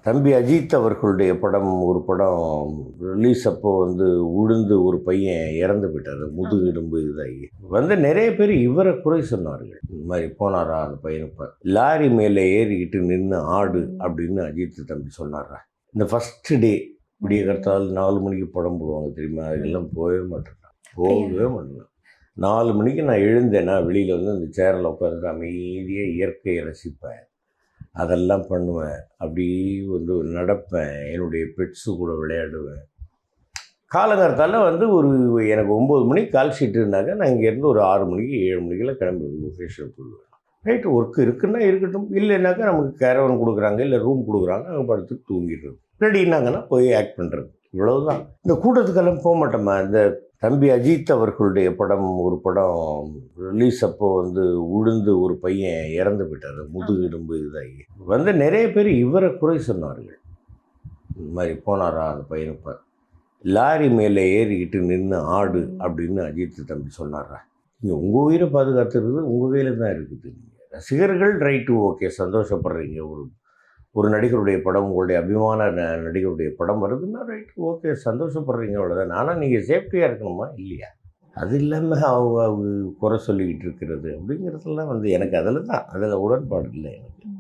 தம்பி அஜித் அவர்களுடைய படம் ஒரு படம் ரிலீஸ் அப்போ உழுந்து ஒரு பையன் இறந்து போயிட்டார். முதுகெலும்பு இதாகி நிறைய பேர் இவரை குறை சொன்னார்கள். இந்த மாதிரி போனாரா அந்த பையனுப்ப லாரி மேலே ஏறிக்கிட்டு நின்று ஆடு அப்படின்னு அஜித் தம்பி சொன்னாரா. இந்த ஃபஸ்ட்டு டே விடிய கருத்தால் 4 மணிக்கு படம் போடுவாங்க தெரியுமா, அதெல்லாம் போகவே மாட்டேன். 4 மணிக்கு நான் எழுந்தேன்னா வெளியில் அந்த சேரில் உட்காந்துட்டு அமைதியாக இயற்கையை ரசிப்பேன், அதெல்லாம் பண்ணுவேன். அப்படி நடப்பேன், என்னுடைய பெட்ஸு கூட விளையாடுவேன். காலங்காலத்தால் எனக்கு 9 மணிக்கு கால் ஷீட் இருந்தாக்க நான் இங்கேருந்து ஒரு 6 மணிக்கு 7 மணிக்கெல்லாம் கிளம்பி லொக்கேஷன் போடுவேன். ரைட்டு, ஒர்க்கு இருக்குன்னா இருக்கட்டும், இல்லைன்னாக்கா நமக்கு கேரவன் கொடுக்குறாங்க, இல்லை ரூம் கொடுக்குறாங்க, அங்கே படுத்து தூங்கிடுறது. ரெடினாங்கன்னா போய் ஆக்ட் பண்ணுறது, இவ்வளவுதான். இந்த கூட்டத்துக்கெல்லாம் போக மாட்டோமா. இந்த தம்பி அஜித் அவர்களுடைய படம் ஒரு படம் ரிலீஸ் அப்போ உழுந்து ஒரு பையன் இறந்து போயிட்டார். முதுகெலும்பு இதாகி நிறைய பேர் இவரை குறை சொன்னார்கள். இந்த மாதிரி போனாரா அந்த பையனுப்ப லாரி மேலே ஏறிக்கிட்டு நின்று ஆடு அப்படின்னு அஜித் தம்பி சொன்னாரா. நீங்கள் உங்கள் உயிரை பாதுகாத்துறது உங்கள் கையில் தான் இருக்குது. ரசிகர்கள் ரைட்டு, ஓகே, சந்தோஷப்படுறீங்க. ஒரு நடிகருடைய படம், உங்களுடைய அபிமான நடிகருடைய படம் வருதுன்னா ரைட்டு, ஓகே, சந்தோஷப்படுறீங்க, அவ்வளோதான். ஆனால் நீங்கள் சேஃப்டியாக இருக்கணுமா இல்லையா? அது இல்லாமல் அவங்க குறை சொல்லிக்கிட்டு இருக்கிறது அப்படிங்கிறதெல்லாம் எனக்கு அதில் உடன்பாடு இல்லை எனக்கு.